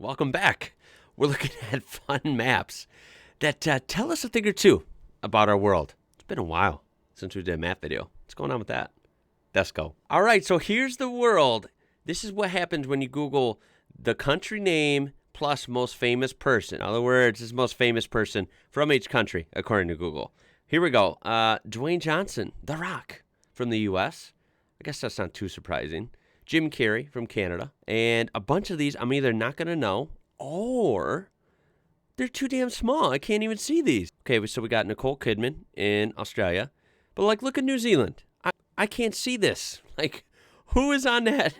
Welcome back. We're looking at fun maps that tell us a thing or two about our world. It's been a while since we did a map video. What's going on with that? Let's go. All right, so here's the world. This is what happens when you Google the country name plus most famous person. In other words, it's most famous person from each country, according to Google. Here we go. Dwayne Johnson, The Rock, from the U.S. I guess that's not too surprising. Jim Carrey from Canada. And a bunch of these I'm either not going to know or they're too damn small. I can't even see these. Okay, so we got Nicole Kidman in Australia. But, like, look at New Zealand. I can't see this. Like, who is on that?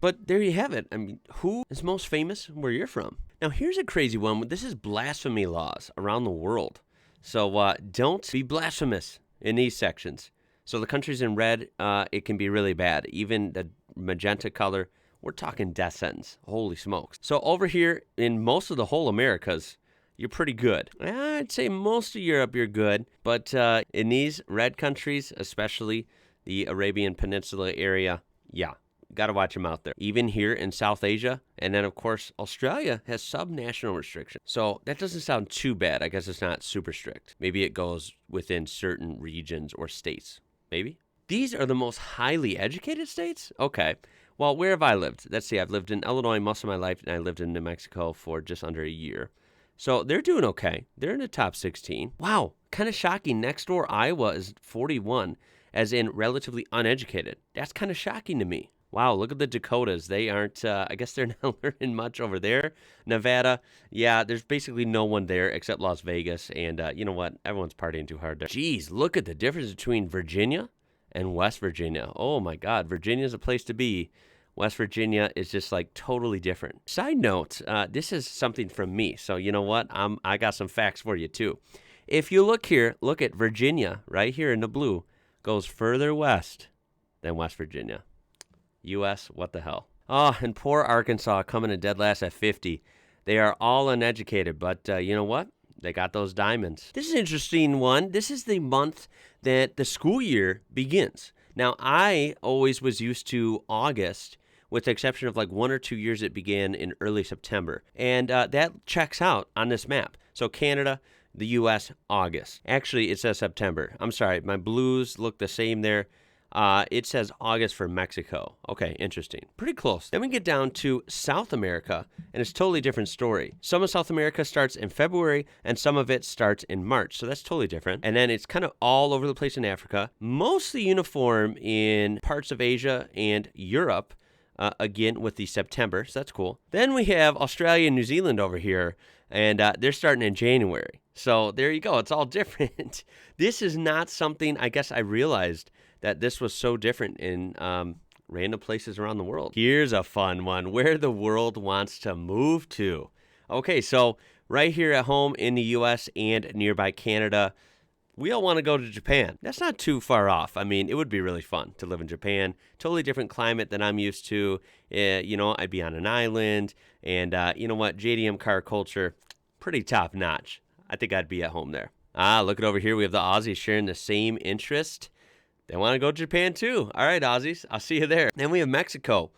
But there you have it. I mean, who is most famous where you're from? Now, here's a crazy one. This is blasphemy laws around the world. So don't be blasphemous in these sections. So the countries in red, it can be really bad. Even the magenta color, we're talking death sentence. Holy smokes. So over here in most of the whole Americas, you're pretty good. I'd say most of Europe you're good. But in these red countries, especially the Arabian Peninsula area, yeah, got to watch them out there. Even here in South Asia. And then, of course, Australia has sub-national restrictions. So that doesn't sound too bad. I guess it's not super strict. Maybe it goes within certain regions or states. Maybe. These are the most highly educated states? Okay. Well, where have I lived? Let's see. I've lived in Illinois most of my life, and I lived in New Mexico for just under a year. So they're doing okay. They're in the top 16. Wow. Kind of shocking. Next door, Iowa is 41, as in relatively uneducated. That's kind of shocking to me. Wow, look at the Dakotas. They aren't, I guess they're not learning much over there. Nevada, yeah, there's basically no one there except Las Vegas. And you know what? Everyone's partying too hard there. Jeez, look at the difference between Virginia and West Virginia. Oh my God, Virginia's a place to be. West Virginia is just like totally different. Side note, this is something from me. So you know what? I got some facts for you too. If you look here, look at Virginia right here in the blue, goes further west than West Virginia. U.S., what the hell? Oh, and poor Arkansas coming in dead last at 50. They are all uneducated, but you know what? They got those diamonds. This is an interesting one. This is the month that the school year begins. Now, I always was used to August, with the exception of like 1 or 2 years it began in early September. And that checks out on this map. So Canada, the U.S., August. Actually, it says September. I'm sorry, my blues look the same there. It says August for Mexico. Okay, interesting. Pretty close. Then we get down to South America, and it's a totally different story. Some of South America starts in February, and some of it starts in March, so that's totally different. And then it's kind of all over the place in Africa, mostly uniform in parts of Asia and Europe, again with the September, so that's cool. Then we have Australia and New Zealand over here, and they're starting in January. So there you go. It's all different. This is not something I guess I realized that this was so different in random places around the world. Here's a fun one, where the world wants to move to. Okay, so right here at home in the U.S. and nearby Canada, we all want to go to Japan. That's not too far off. I mean, it would be really fun to live in Japan. Totally different climate than I'm used to. You know, I'd be on an island, and you know what? JDM car culture, pretty top notch. I think I'd be at home there. Look at over here. We have the Aussies sharing the same interest. They want to go to Japan too. All right, Aussies, I'll see you there. Then we have Mexico.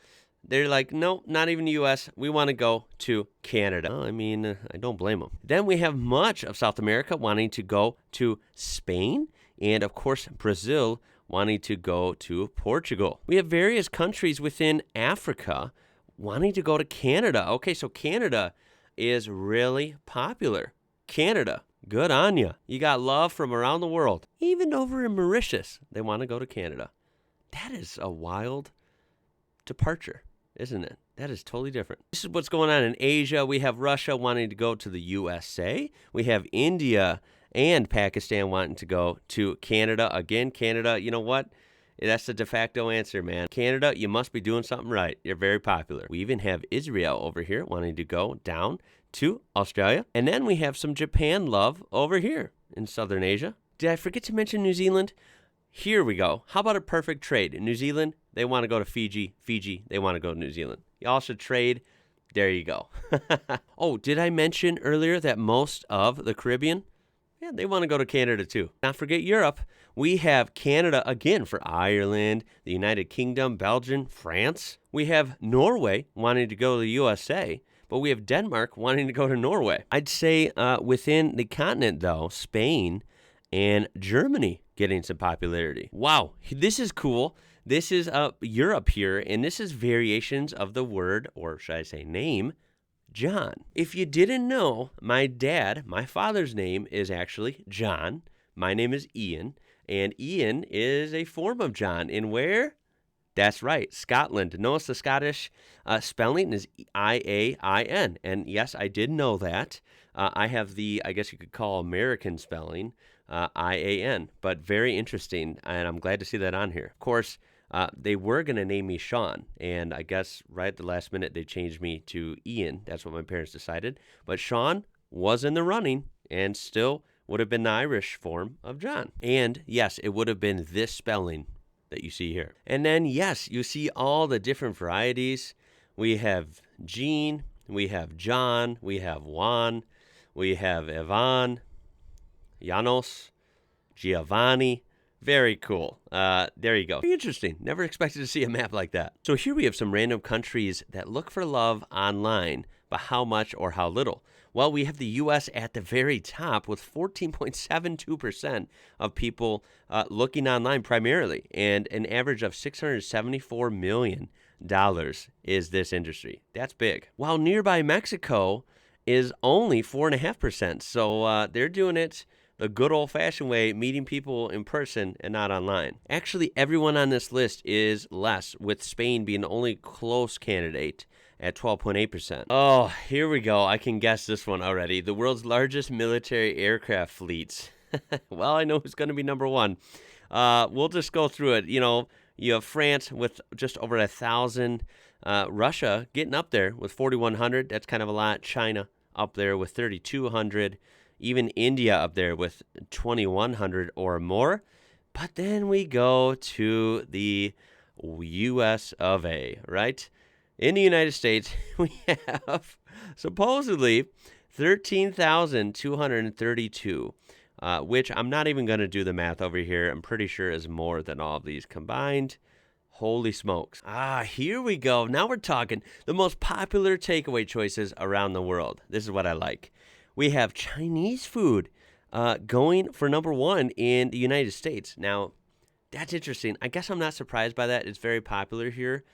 They're like, no, not even the U.S. We want to go to Canada. Well, I mean, I don't blame them. Then we have much of South America wanting to go to Spain. And, of course, Brazil wanting to go to Portugal. We have various countries within Africa wanting to go to Canada. Okay, so Canada is really popular. Canada. Good on you. You got love from around the world. Even over in Mauritius, they want to go to Canada. That is a wild departure, isn't it? That is totally different. This is what's going on in Asia. We have Russia wanting to go to the USA. We have India and Pakistan wanting to go to Canada. Again, Canada, you know what? That's the de facto answer, man. Canada, you must be doing something right. You're very popular. We even have Israel over here wanting to go down to Australia. And then we have some Japan love over here in Southern Asia. Did I forget to mention New Zealand? Here we go. How about a perfect trade? In New Zealand, they want to go to Fiji. Fiji, they want to go to New Zealand. Y'all should trade. There you go. Oh, did I mention earlier that most of the Caribbean, Yeah, they want to go to Canada too. Not forget Europe. We have Canada again for Ireland, the United Kingdom, Belgium, France. We have Norway wanting to go to the USA, but we have Denmark wanting to go to Norway. I'd say within the continent, though, Spain and Germany getting some popularity. Wow, this is cool. This is Europe here, and this is variations of the word, or should I say name, John. If you didn't know, my father's name is actually John. My name is Ian, and Ian is a form of John. In where? That's right, Scotland. Notice the Scottish spelling is I-A-I-N. And yes, I did know that. I have the, I guess you could call American spelling, I-A-N. But very interesting, and I'm glad to see that on here. Of course, they were going to name me Sean, and I guess right at the last minute they changed me to Ian. That's what my parents decided. But Sean was in the running and still would have been the Irish form of John. And yes, it would have been this spelling that you see here. And then, yes, you see all the different varieties. We have Jean, we have John, we have Juan, we have Ivan, Janos, Giovanni. Very cool. There you go. Very interesting. Never expected to see a map like that. So here we have some random countries that look for love online, but how much or how little? Well, we have the U.S. at the very top with 14.72% of people looking online primarily, and an average of $674 million is this industry. That's big. While nearby Mexico is only 4.5%. So they're doing it the good old-fashioned way, meeting people in person and not online. Actually, everyone on this list is less, with Spain being the only close candidate at 12.8%. Oh, here we go. I can guess this one already. The world's largest military aircraft fleets. Well, I know who's going to be number one. We'll just go through it. You have France with just over 1,000. Russia getting up there with 4,100. That's kind of a lot. China up there with 3,200. Even India up there with 2,100 or more. But then we go to the U.S. of A., right? In the United States, we have supposedly 13,232, which I'm not even going to do the math over here. I'm pretty sure is more than all of these combined. Holy smokes. Here we go. Now we're talking the most popular takeaway choices around the world. This is what I like. We have Chinese food going for number one in the United States. Now, that's interesting. I guess I'm not surprised by that. It's very popular here.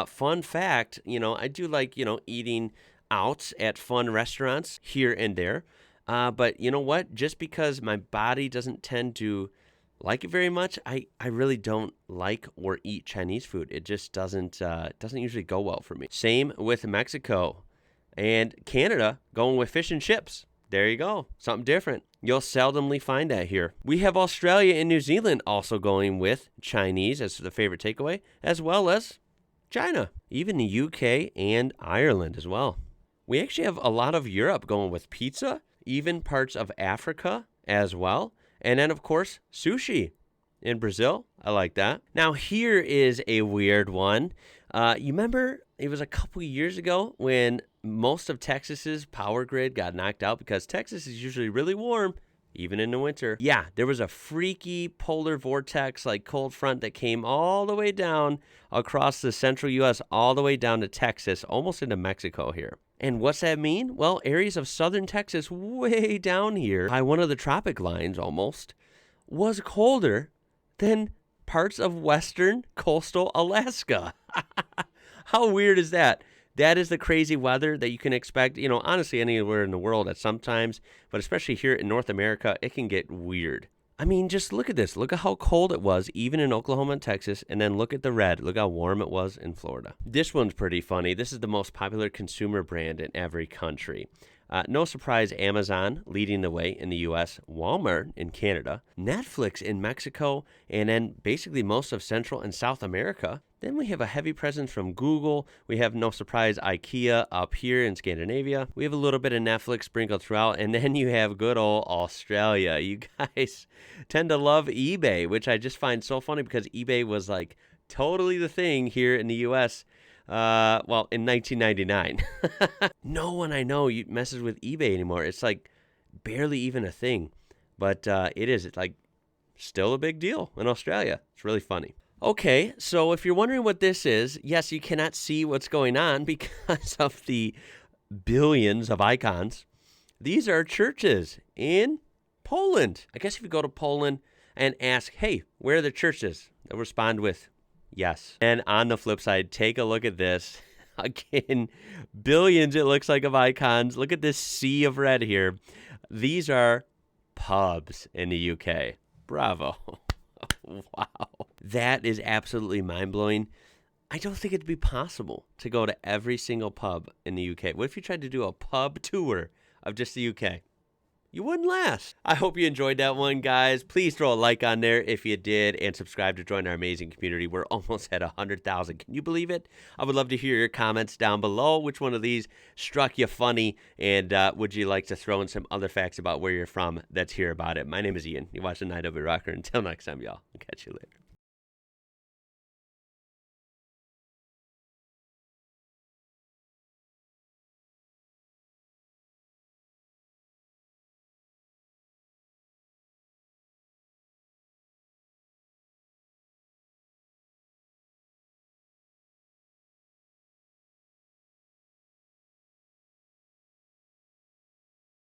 Fun fact, I do like, eating out at fun restaurants here and there. But you know what? Just because my body doesn't tend to like it very much, I really don't like or eat Chinese food. It just doesn't usually go well for me. Same with Mexico. And Canada going with fish and chips. There you go. Something different. You'll seldomly find that here. We have Australia and New Zealand also going with Chinese as the favorite takeaway, as well as China. Even the UK and Ireland as well. We actually have a lot of Europe going with pizza, even parts of Africa as well. And then, of course, sushi in Brazil. I like that. Now, here is a weird one. You remember it was a couple years ago when most of Texas's power grid got knocked out because Texas is usually really warm, even in the winter. Yeah, there was a freaky polar vortex, like cold front that came all the way down across the central U.S., all the way down to Texas, almost into Mexico here. And what's that mean? Well, areas of southern Texas way down here, by one of the tropic lines almost, was colder than parts of western coastal Alaska. How weird is that? That is the crazy weather that you can expect, honestly, anywhere in the world at some times, but especially here in North America, it can get weird. I mean, just look at this. Look at how cold it was, even in Oklahoma and Texas, and then look at the red. Look how warm it was in Florida. This one's pretty funny. This is the most popular consumer brand in every country. No surprise, Amazon leading the way in the U.S., Walmart in Canada, Netflix in Mexico, and then basically most of Central and South America. Then we have a heavy presence from Google. We have, no surprise, IKEA up here in Scandinavia. We have a little bit of Netflix sprinkled throughout. And then you have good old Australia. You guys tend to love eBay, which I just find so funny because eBay was like totally the thing here in the U.S., in 1999. No one I know messes with eBay anymore. It's like barely even a thing. But it is. It's like still a big deal in Australia. It's really funny. Okay, so if you're wondering what this is, yes, you cannot see what's going on because of the billions of icons. These are churches in Poland. I guess if you go to Poland and ask, hey, where are the churches? They'll respond with yes. And on the flip side, take a look at this. Again, billions, it looks like, of icons. Look at this sea of red here. These are pubs in the UK. Bravo. Wow. That is absolutely mind-blowing. I don't think it'd be possible to go to every single pub in the UK. What if you tried to do a pub tour of just the UK? You wouldn't last. I hope you enjoyed that one, guys. Please throw a like on there if you did, and subscribe to join our amazing community. We're almost at 100,000. Can you believe it? I would love to hear your comments down below. Which one of these struck you funny, and would you like to throw in some other facts about where you're from? Let's hear about it. My name is Ian. You're watching IWrocker. Until next time, y'all. I'll catch you later.